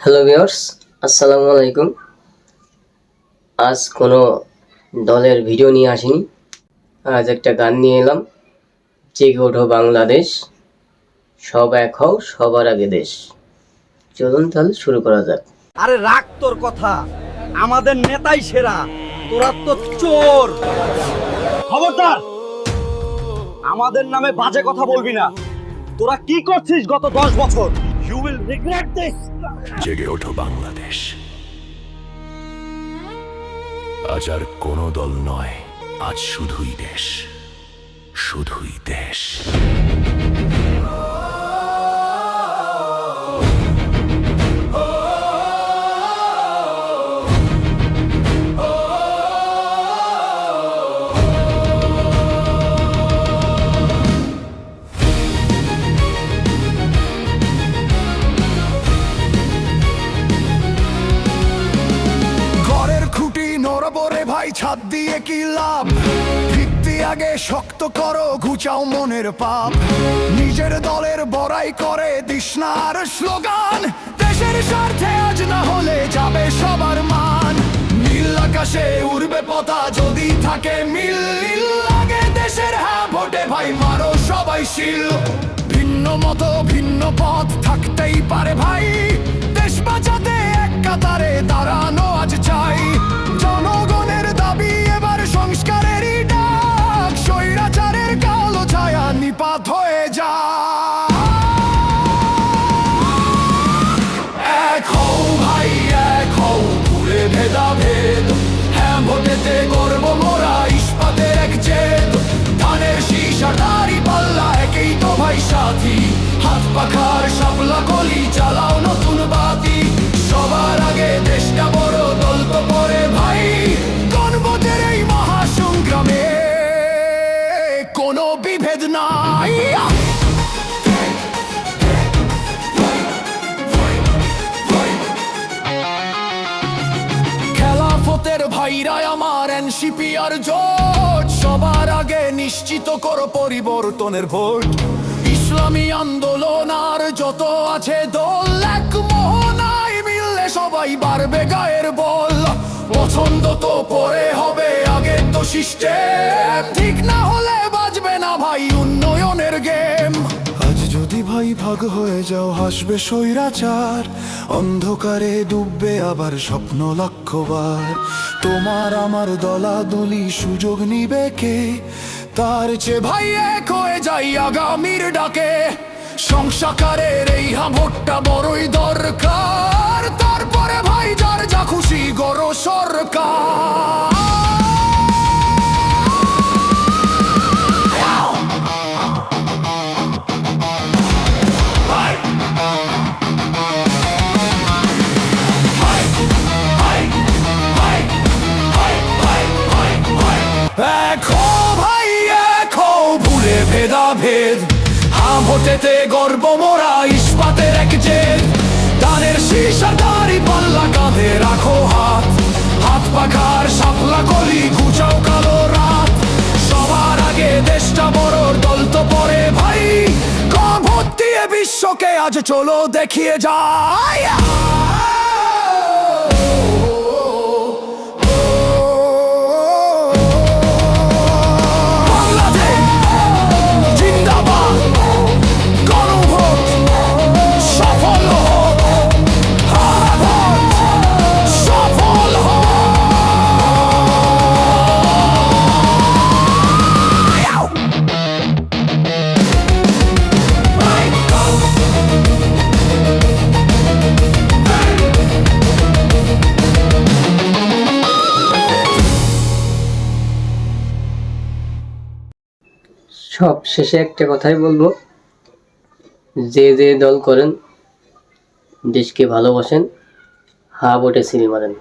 Hello viewers, আসসালামু আলাইকুম। আজ কোনো দলের ভিডিও নিয়ে আসিনি, আজ একটা গান নিয়ে এলাম। জেগে ওঠো বাংলাদেশ, সব এক হও, সবার আগে দেশ। চলুন তাহলে শুরু করা যাক। আরে রাখ তোর কথা, আমাদের নেতাই সেরা, তোরা তো চোর। খবরদার, আমাদের নামে বাজে কথা বলবি না। তোরা কি করছিস গত 10 বছর? You will regret this. জেগে ওঠো বাংলাদেশ, আজ আর কোনো দল নয়, আজ শুধুই দেশ, শুধুই দেশ। নড়বরে ভাই, ছাদ দিয়ে কি লাভ? ভিত্তি আগে শক্ত করো, ঘুচাও মনের পাপ। নিজের দলের বড়াই করে দিস না আর স্লোগান। দেশের স্বার্থে আজ না হলে যাবে সবার মান। নীল আকাশে উড়বে পতা যদি থাকে মিল। লাগে দেশের হ্যাঁ ভোটে ভাই, মারো সবাই শিল। ভিন্ন মতো ভিন্ন পথ থাকতেই পারে ভাই, দেশ বাঁচাতে এক কাতারে দাঁড়ানো আজ চাই। জনগণের দাবি এবার সংস্কারেরই ডাক, স্বৈরাচারের কালো ছায়া নিপাত হয়ে যায়। এক হও ভাই, এক হও, ভুলে ভেদাভেদ। হ্যাঁ ভোটেতে করব মোরা ইস্পাতের এক জেদ। ধানের শীষা দাড়ি পাল্লা একই তো ভাই সাথী। হাত পাখার শাপলা কলি চালাও নতুন বাতি। সবার আগে দেশটা বড়, দল তো পরে ভাই। গণভোটের এই মহাসংগ্রামে কোনো বিভেদ নাই। খেলাফতের ভাইরা আমার, এনসিপি আর জোট। সবার আগে নিশ্চিত করো পরিবর্তনের ভোট। ইসলামী আন্দোলন আর যত আছে দল, এক মোহনায় মিললে সবাই বাড়বে গায়ের বল। পছন্দ তো পরে হবে, আগে তো সিস্টেম ঠিক না হলে বাজবে না ভাই উন্নয়নের গেম। আজ যদি ভাই ভাগ হয়ে যাও, হাসবে স্বৈরাচার। অন্ধকারে ডুববে আবার স্বপ্ন লাখবার। তোমার আমার দলাদলি সুযোগ নিবে কে? তার চেয়ে ভাই এক হয়ে যাই আগামীর ডাকে। সংসারের এই ভোটটা বড়ই দরকার। তারপরে ভাই যার যা খুশি গড় সরকার। দেখো ভাই, দেখো, ভুলে ভেদাভেদ। হাঁ ভোটেতে গর্ব মোরা ইস্পাতের এক জেদ। ধানের শীষা দাড়ি পাল্লা কাঁধে রাখো হাত। হাত পাখার শাপলা কলি ঘুচাও কালো রাত। সবার আগে দেশটা বড়, দল তো পরে ভাই। ভোট দিয়ে বিশ্বকে আজ চলো দেখিয়ে যায়। সব শেষে একটা কথাই বলবো, যে যে দল করেন দেশকে ভালোবাসেন, হা ভোটে সিল মারেন।